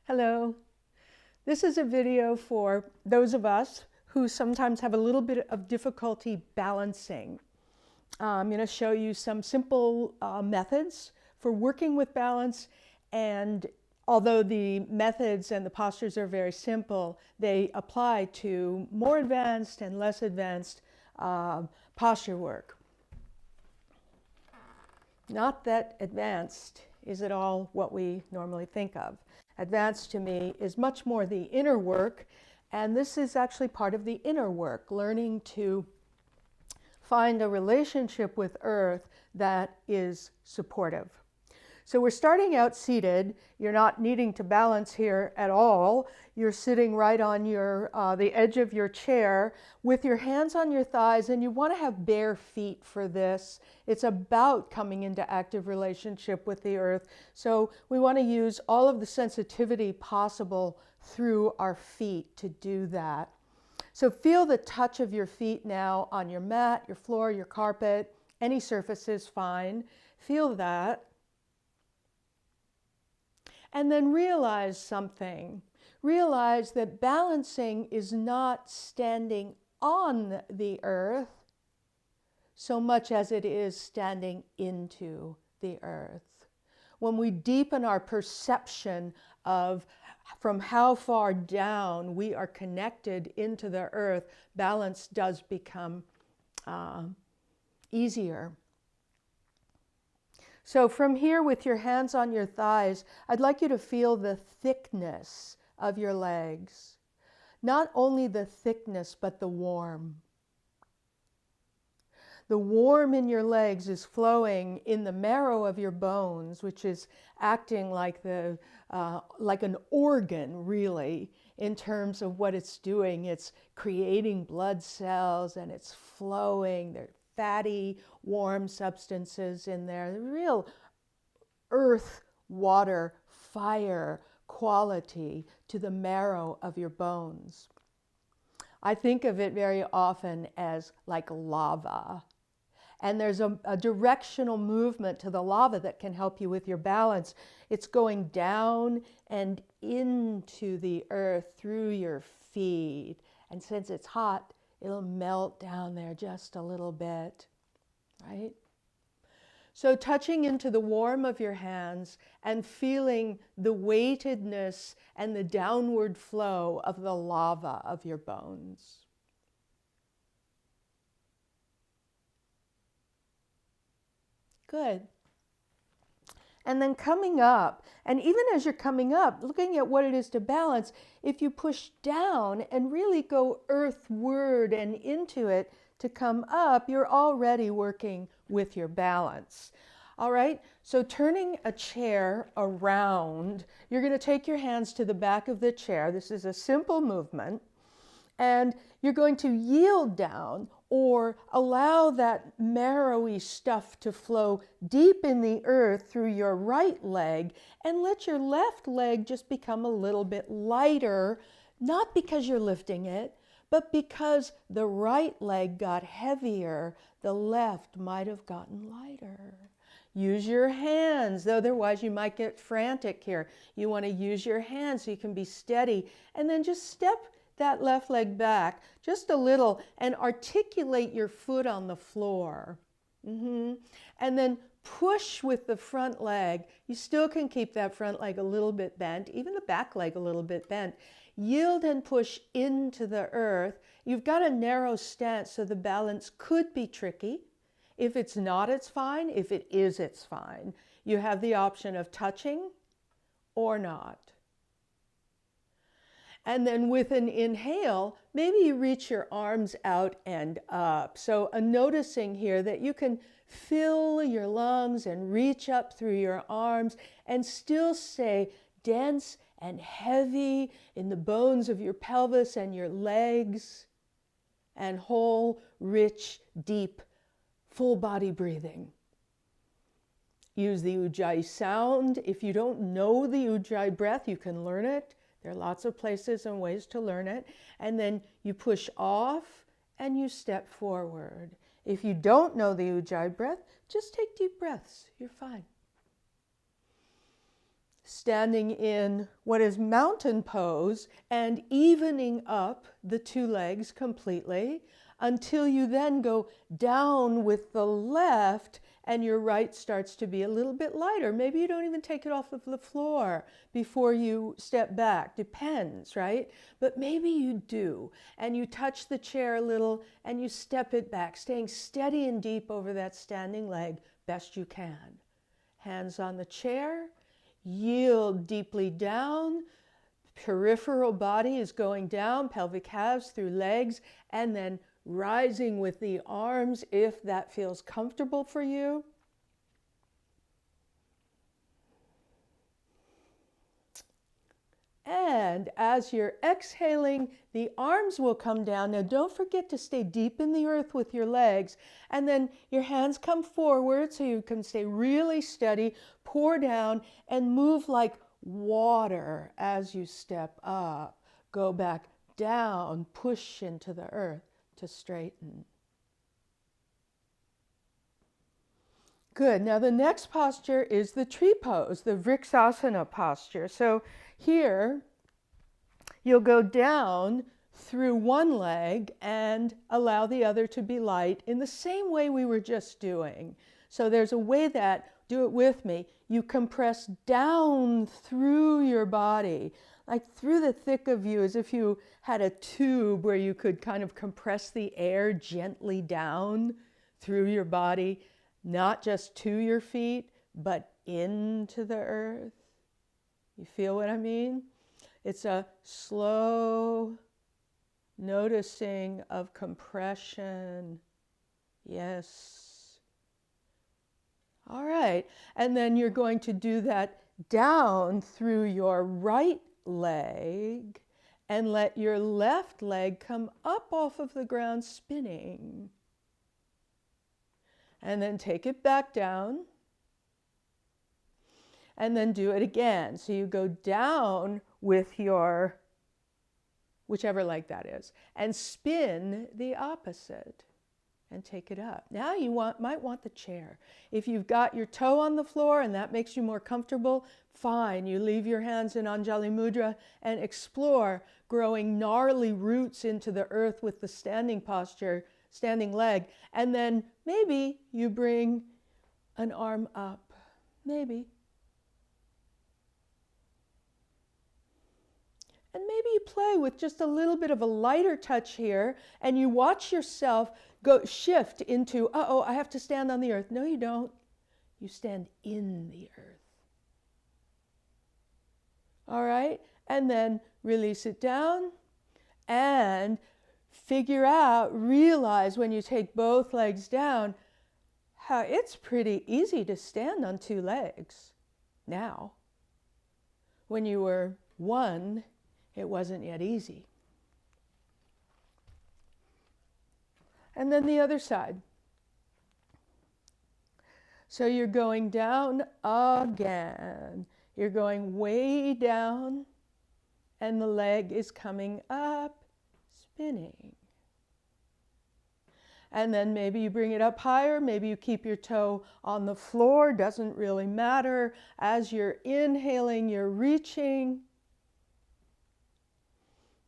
Hello. This is a video for those of us who sometimes have a little bit of difficulty balancing. I'm going to show you some simple methods for working with balance, and although the methods and the postures are very simple, they apply to more advanced and less advanced posture work. Not that advanced is at all what we normally think of. Advanced to me is much more the inner work, and this is actually part of the inner work, learning to find a relationship with Earth that is supportive. So we're starting out seated. You're not needing to balance here at all. You're sitting right on the edge of your chair with your hands on your thighs, and you want to have bare feet for this. It's about coming into active relationship with the earth. So we want to use all of the sensitivity possible through our feet to do that. So feel the touch of your feet now on your mat, your floor, your carpet, any surface is fine. Feel that. And then realize something. Realize that balancing is not standing on the earth so much as it is standing into the earth. When we deepen our perception of from how far down we are connected into the earth, balance does become easier. So from here, with your hands on your thighs, I'd like you to feel the thickness of your legs. Not only the thickness, but the warmth. The warmth in your legs is flowing in the marrow of your bones, which is acting like an organ, really, in terms of what it's doing. It's creating blood cells and it's flowing. There fatty, warm substances in there, the real earth, water, fire quality to the marrow of your bones. I think of it very often as like lava. And there's a directional movement to the lava that can help you with your balance. It's going down and into the earth through your feet. And since it's hot, it'll melt down there just a little bit, right? So touching into the warmth of your hands and feeling the weightedness and the downward flow of the lava of your bones. Good. And then coming up, and even as you're coming up, looking at what it is to balance, if you push down and really go earthward and into it to come up, you're already working with your balance. All right, so turning a chair around, you're going to take your hands to the back of the chair. This is a simple movement. And you're going to yield down or allow that marrowy stuff to flow deep in the earth through your right leg and let your left leg just become a little bit lighter, not because you're lifting it, but because the right leg got heavier, the left might have gotten lighter. Use your hands, otherwise you might get frantic here. You want to use your hands so you can be steady, and then just step that left leg back just a little and articulate your foot on the floor. And then push with the front leg. You still can keep that front leg a little bit bent, even the back leg a little bit bent. Yield and push into the earth. You've got a narrow stance, so the balance could be tricky. If it's not, it's fine. If it is, it's fine. You have the option of touching or not. And then with an inhale, maybe you reach your arms out and up. So noticing here that you can fill your lungs and reach up through your arms and still stay dense and heavy in the bones of your pelvis and your legs, and whole, rich, deep, full body breathing. Use the Ujjayi sound. If you don't know the Ujjayi breath, you can learn it. There are lots of places and ways to learn it. And then you push off and you step forward. If you don't know the Ujjayi breath, just take deep breaths. You're fine. standing in what is mountain pose and evening up the two legs completely until you then go down with the left and your right starts to be a little bit lighter. Maybe you don't even take it off of the floor before you step back. Depends, right? But maybe you do. And you touch the chair a little and you step it back, staying steady and deep over that standing leg best you can. Hands on the chair, yield deeply down. Peripheral body is going down, pelvic calves through legs, and then rising with the arms if that feels comfortable for you. And as you're exhaling, the arms will come down. Now don't forget to stay deep in the earth with your legs. And then your hands come forward so you can stay really steady, pour down, and move like water as you step up. Go back down, push into the earth to straighten. Good. Now the next posture is the tree pose, the Vriksasana posture. So here you'll go down through one leg and allow the other to be light in the same way we were just doing. So there's a way that, do it with me, you compress down through your body, like through the thick of you, as if you had a tube where you could kind of compress the air gently down through your body, not just to your feet, but into the earth. You feel what I mean? It's a slow noticing of compression. Yes. All right. And then you're going to do that down through your right leg and let your left leg come up off of the ground spinning. And then take it back down. And then do it again. So you go down with your, whichever leg that is, and spin the opposite and take it up. Now you might want the chair. If you've got your toe on the floor and that makes you more comfortable, fine. You leave your hands in Anjali Mudra and explore growing gnarly roots into the earth with the standing posture, standing leg. And then maybe you bring an arm up. Maybe. And maybe you play with just a little bit of a lighter touch here and you watch yourself go shift into, uh-oh, I have to stand on the earth. No, you don't. You stand in the earth. All right? And then release it down and figure out, realize when you take both legs down, how it's pretty easy to stand on two legs now. When you were one, it wasn't yet easy. And then the other side. So you're going down again. You're going way down, and the leg is coming up, spinning. And then maybe you bring it up higher, maybe you keep your toe on the floor, doesn't really matter. As you're inhaling, you're reaching.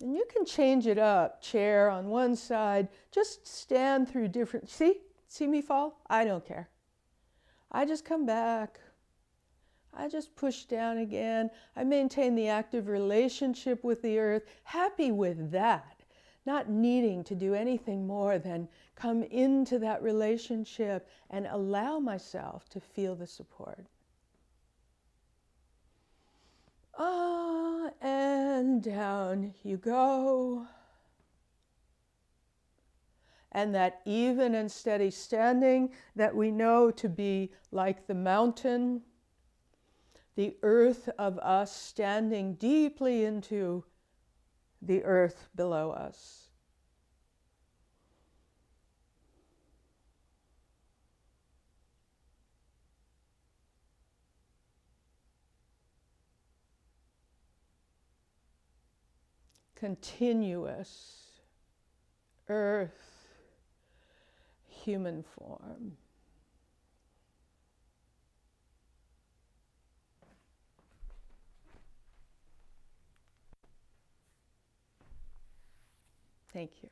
And you can change it up, chair on one side, just stand through different, see me fall? I don't care. I just come back. I just push down again. I maintain the active relationship with the earth, happy with that, not needing to do anything more than come into that relationship and allow myself to feel the support. And down you go. And that even and steady standing that we know to be like the mountain, the earth of us standing deeply into the earth below us. Continuous earth, human form. Thank you.